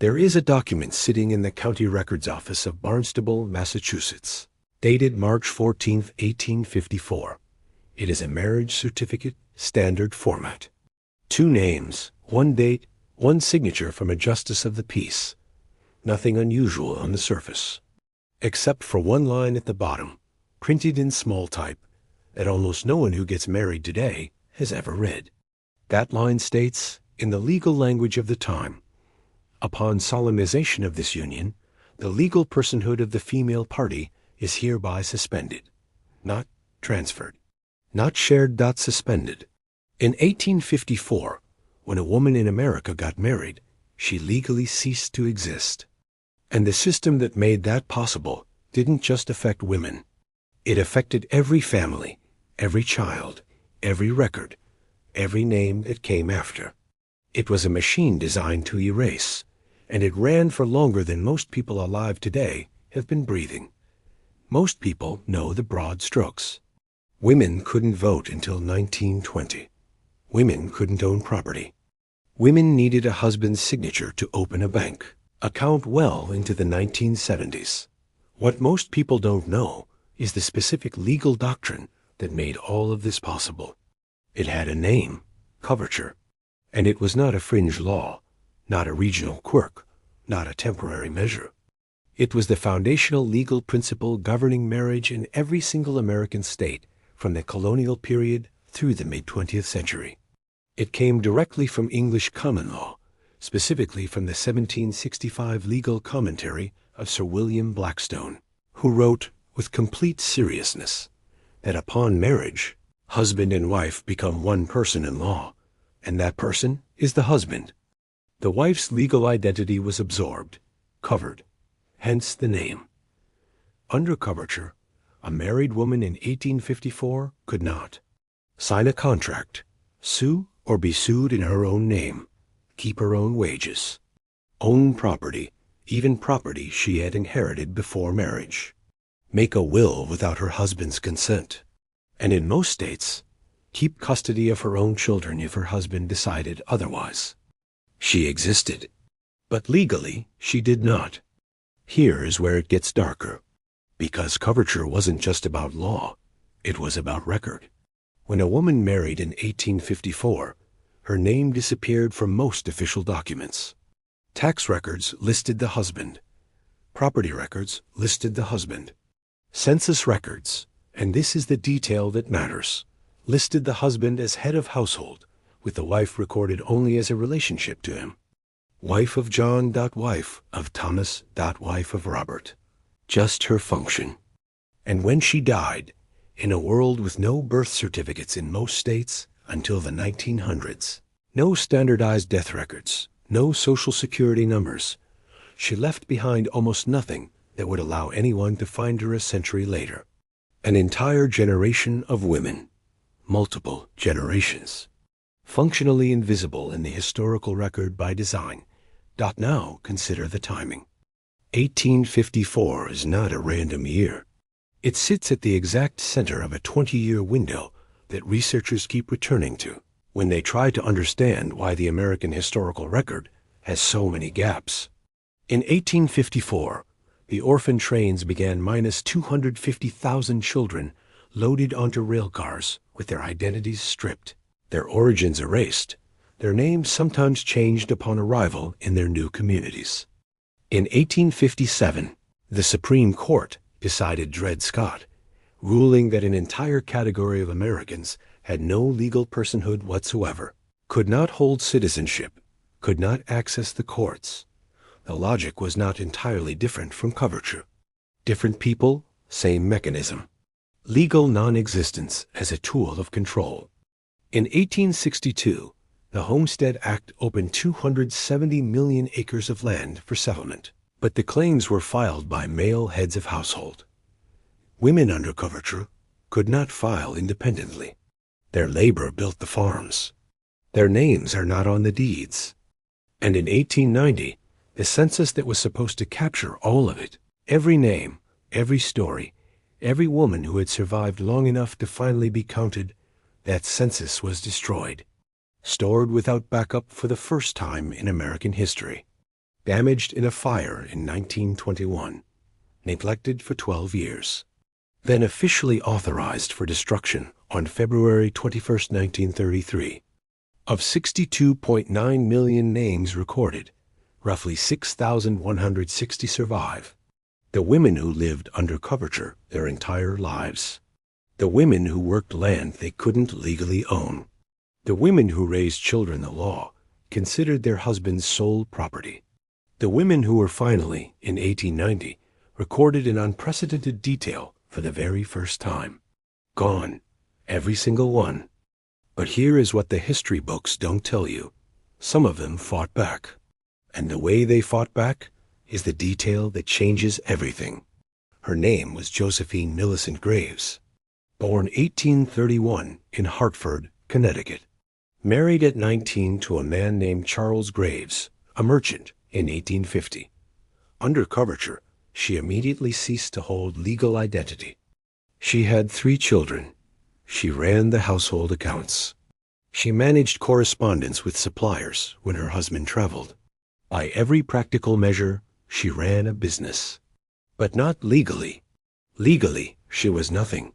There is a document sitting in the County Records Office of Barnstable, Massachusetts, dated March 14, 1854. It is a marriage certificate, standard format. 2 names, 1 date, 1 signature from a justice of the peace. Nothing unusual on the surface, except for 1 line at the bottom, printed in small type, that almost no one who gets married today has ever read. That line states, in the legal language of the time, upon solemnization of this union, the legal personhood of the female party is hereby suspended, not transferred, not shared, suspended. In 1854, when a woman in America got married, she legally ceased to exist. And the system that made that possible didn't just affect women. It affected every family, every child, every record, every name that came after. It was a machine designed to erase, and it ran for longer than most people alive today have been breathing. Most people know the broad strokes. Women couldn't vote until 1920. Women couldn't own property. Women needed a husband's signature to open a bank account well into the 1970s. What most people don't know is the specific legal doctrine that made all of this possible. It had a name, coverture, and it was not a fringe law, not a regional quirk, not a temporary measure. It was the foundational legal principle governing marriage in every single American state from the colonial period through the mid-20th century. It came directly from English common law, specifically from the 1765 legal commentary of Sir William Blackstone, who wrote with complete seriousness that upon marriage, husband and wife become one person in law, and that person is the husband. The wife's legal identity was absorbed, covered, hence the name. Under coverture, a married woman in 1854 could not sign a contract, sue or be sued in her own name, keep her own wages, own property, even property she had inherited before marriage, make a will without her husband's consent, and in most states, keep custody of her own children if her husband decided otherwise. She existed, but legally she did not. Here is where it gets darker, because coverture wasn't just about law, it was about record. When a woman married in 1854, her name disappeared from most official documents. Tax records listed the husband. Property records listed the husband. Census records, and this is the detail that matters, listed the husband as head of household, with the wife recorded only as a relationship to him. Wife of John. Wife of Thomas. Wife of Robert. Just her function. And when she died, in a world with no birth certificates in most states until the 1900s, no standardized death records, no social security numbers, she left behind almost nothing that would allow anyone to find her a century later. An entire generation of women, multiple generations, functionally invisible in the historical record by design. Now consider the timing. 1854 is not a random year. It sits at the exact center of a 20-year window that researchers keep returning to when they try to understand why the American historical record has so many gaps. In 1854, the orphan trains began minus 250,000 children loaded onto rail cars with their identities stripped, their origins erased, their names sometimes changed upon arrival in their new communities. In 1857, the Supreme Court decided Dred Scott, ruling that an entire category of Americans had no legal personhood whatsoever, could not hold citizenship, could not access the courts. The logic was not entirely different from coverture. Different people, same mechanism. Legal non-existence as a tool of control. In 1862, the Homestead Act opened 270 million acres of land for settlement, but the claims were filed by male heads of household. Women under coverture could not file independently. Their labor built the farms. Their names are not on the deeds. And in 1890, the census that was supposed to capture all of it, every name, every story, every woman who had survived long enough to finally be counted, that census was destroyed, stored without backup for the first time in American history. damaged in a fire in 1921, neglected for 12 years, then officially authorized for destruction on February 21, 1933. Of 62.9 million names recorded, roughly 6,160 survive. The women who lived under coverture their entire lives. The women who worked land they couldn't legally own. The women who raised children the law considered their husband's sole property. The women who were finally, in 1890, recorded in unprecedented detail for the very first time. Gone, every single one. But here is what the history books don't tell you. Some of them fought back. And the way they fought back is the detail that changes everything. Her name was Josephine Millicent Graves. Born 1831 in Hartford, Connecticut. Married at 19 to a man named Charles Graves, a merchant, in 1850. Under coverture, she immediately ceased to hold legal identity. She had 3 children. She ran the household accounts. She managed correspondence with suppliers when her husband traveled. By every practical measure, she ran a business. But not legally. Legally, she was nothing.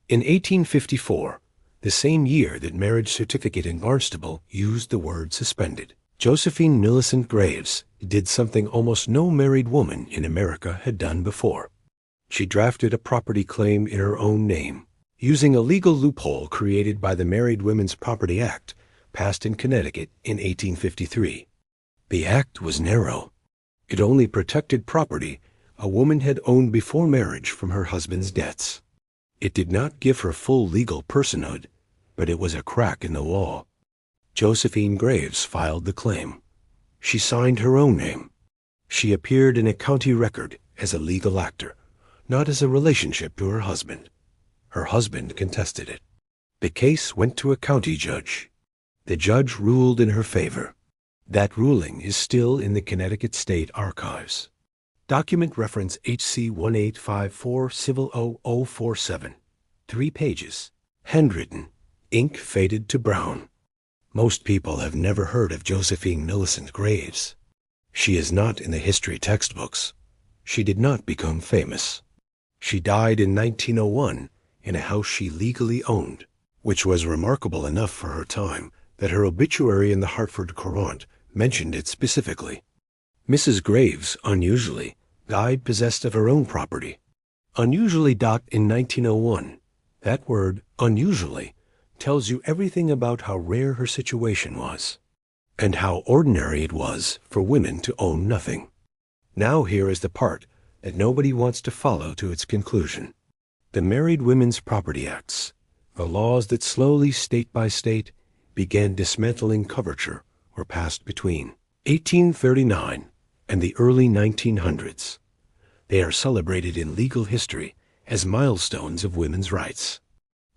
In 1854, the same year that marriage certificate in Barnstable used the word suspended, Josephine Millicent Graves did something almost no married woman in America had done before. She drafted a property claim in her own name, using a legal loophole created by the Married Women's Property Act, passed in Connecticut in 1853. The act was narrow. It only protected property a woman had owned before marriage from her husband's debts. It did not give her full legal personhood, but it was a crack in the wall. Josephine Graves filed the claim. She signed her own name. She appeared in a county record as a legal actor, not as a relationship to her husband. Her husband contested it. The case went to a county judge. The judge ruled in her favor. That ruling is still in the Connecticut State Archives. Document reference HC 1854 Civil 0047. 3 pages. Handwritten. Ink faded to brown. Most people have never heard of Josephine Millicent Graves. She is not in the history textbooks. She did not become famous. She died in 1901 in a house she legally owned, which was remarkable enough for her time that her obituary in the Hartford Courant mentioned it specifically. Mrs. Graves, unusually, died possessed of her own property. Unusually in 1901. That word, unusually, tells you everything about how rare her situation was, and how ordinary it was for women to own nothing. Now here is the part that nobody wants to follow to its conclusion. The Married Women's Property Acts, the laws that slowly, state by state, began dismantling coverture, were passed between 1839 and the early 1900s. They are celebrated in legal history as milestones of women's rights.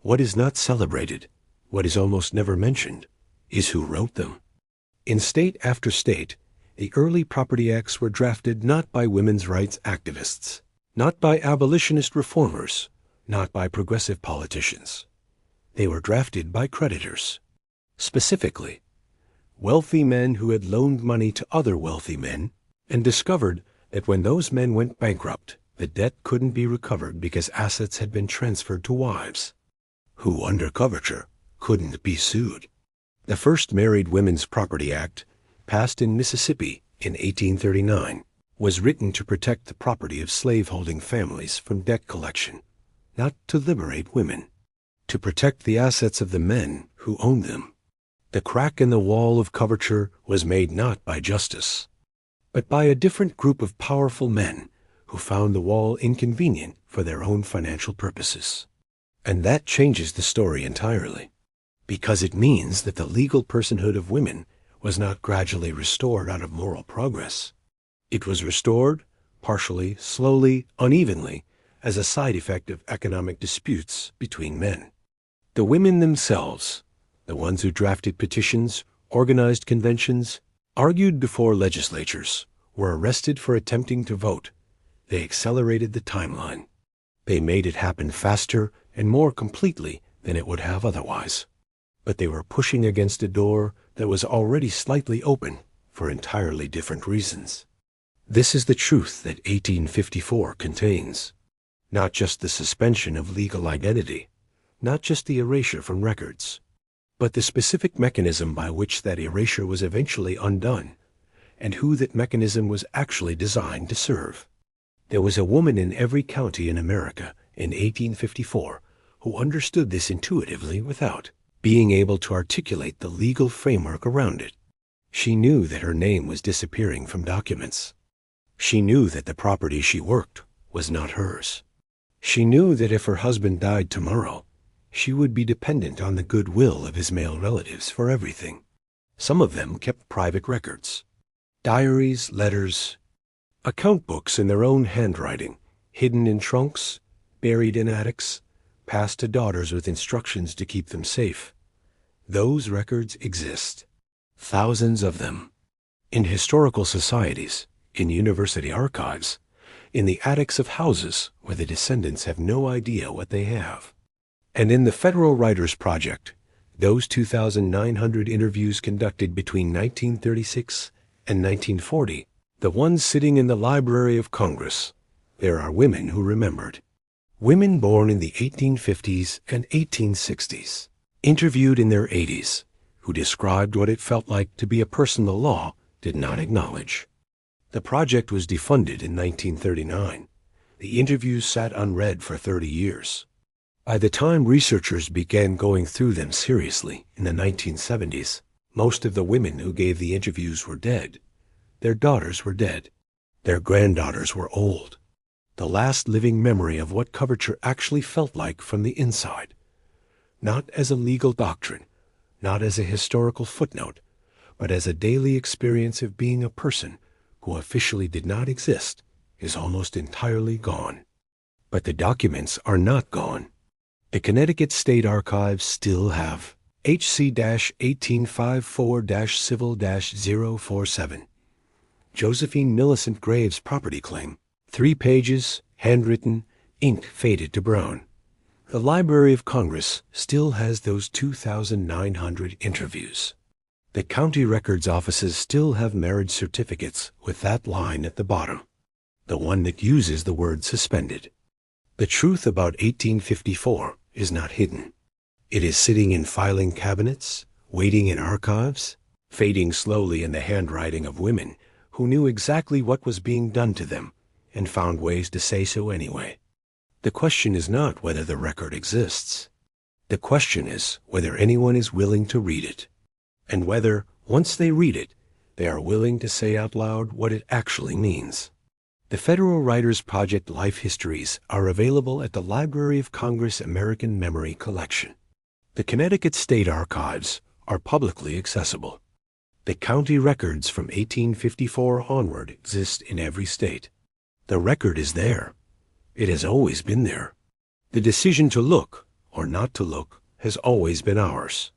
What is not celebrated, what is almost never mentioned, is who wrote them. In state after state, the early property acts were drafted not by women's rights activists, not by abolitionist reformers, not by progressive politicians. They were drafted by creditors. Specifically, wealthy men who had loaned money to other wealthy men and discovered that when those men went bankrupt, the debt couldn't be recovered because assets had been transferred to wives, who, under coverture, couldn't be sued. The first Married Women's Property Act, passed in Mississippi in 1839, was written to protect the property of slaveholding families from debt collection, not to liberate women, to protect the assets of the men who owned them. The crack in the wall of coverture was made not by justice, but by a different group of powerful men who found the wall inconvenient for their own financial purposes. And that changes the story entirely, because it means that the legal personhood of women was not gradually restored out of moral progress. It was restored, partially, slowly, unevenly, as a side effect of economic disputes between men. The women themselves, the ones who drafted petitions, organized conventions, argued before legislatures, were arrested for attempting to vote. They accelerated the timeline. They made it happen faster and more completely than it would have otherwise. But they were pushing against a door that was already slightly open for entirely different reasons. This is the truth that 1854 contains. Not just the suspension of legal identity, not just the erasure from records, but the specific mechanism by which that erasure was eventually undone, and who that mechanism was actually designed to serve. There was a woman in every county in America in 1854 who understood this intuitively without being able to articulate the legal framework around it. She knew that her name was disappearing from documents. She knew that the property she worked was not hers. She knew that if her husband died tomorrow, she would be dependent on the goodwill of his male relatives for everything. Some of them kept private records, diaries, letters, account books in their own handwriting, hidden in trunks, buried in attics, passed to daughters with instructions to keep them safe. Those records exist. Thousands of them. In historical societies, in university archives, in the attics of houses where the descendants have no idea what they have. And in the Federal Writers Project, those 2,900 interviews conducted between 1936 and 1940, the ones sitting in the Library of Congress, there are women who remembered. Women born in the 1850s and 1860s, interviewed in their 80s, who described what it felt like to be a person the law did not acknowledge. The project was defunded in 1939. The interviews sat unread for 30 years. By the time researchers began going through them seriously in the 1970s, most of the women who gave the interviews were dead. Their daughters were dead. Their granddaughters were old. The last living memory of what coverture actually felt like from the inside. Not as a legal doctrine, not as a historical footnote, but as a daily experience of being a person who officially did not exist, is almost entirely gone. But the documents are not gone. The Connecticut State Archives still have HC-1854-Civil-047. Josephine Millicent Graves' property claim. 3 pages, handwritten, ink faded to brown. The Library of Congress still has those 2,900 interviews. The county records offices still have marriage certificates with that line at the bottom, the one that uses the word suspended. The truth about 1854 is not hidden. It is sitting in filing cabinets, waiting in archives, fading slowly in the handwriting of women who knew exactly what was being done to them and found ways to say so anyway. The question is not whether the record exists. The question is whether anyone is willing to read it, and whether, once they read it, they are willing to say out loud what it actually means. The Federal Writers Project Life Histories are available at the Library of Congress American Memory Collection. The Connecticut State Archives are publicly accessible. The county records from 1854 onward exist in every state. The record is there. It has always been there. The decision to look or not to look has always been ours.